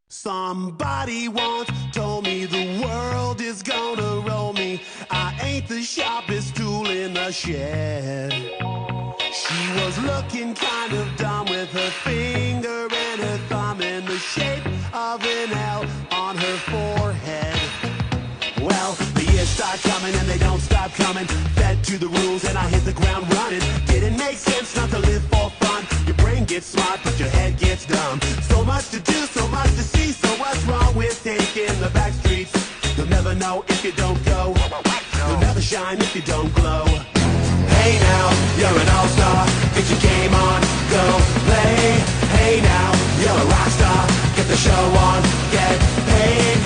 Somebody once told me the world is gonna roll me. I ain't the sharpest tool in the shed. She was looking kind of dumb with her finger and her thumb in the shape of an L on her forehead. Well, the years start coming and they don't stop coming. Fed to the rules and I hit the ground running. Didn't make sense not to live for fun. Your brain gets smart but your head gets dumb. So much to do, so much to see. So what's wrong with taking the back streets? You'll never know if you don't go. You'll never shine if you don't glow. Hey now, you're an all-star. Get your game on, go play. Hey now, you're a rock star. Get the show on, get paid.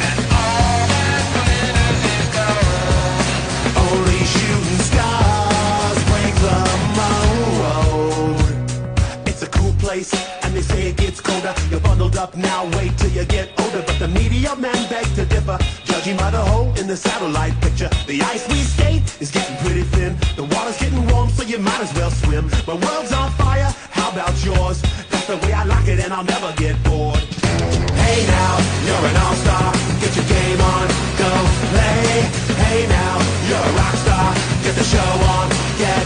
Only shooting stars break the mold. It's a cool place, and they say it gets colder. You're bundled up now, wait till you get older. But the media men beg to differ, judging by the hole in the satellite picture. The ice we skate is getting pretty thin. The water's getting warm, so you might as well swim. My world's on fire, how about yours? That's the way I like it, and I'll never get bored. Hey now, you're an all-star. Get your game on, go play. Hey now, you're a rock star. Get the show on, get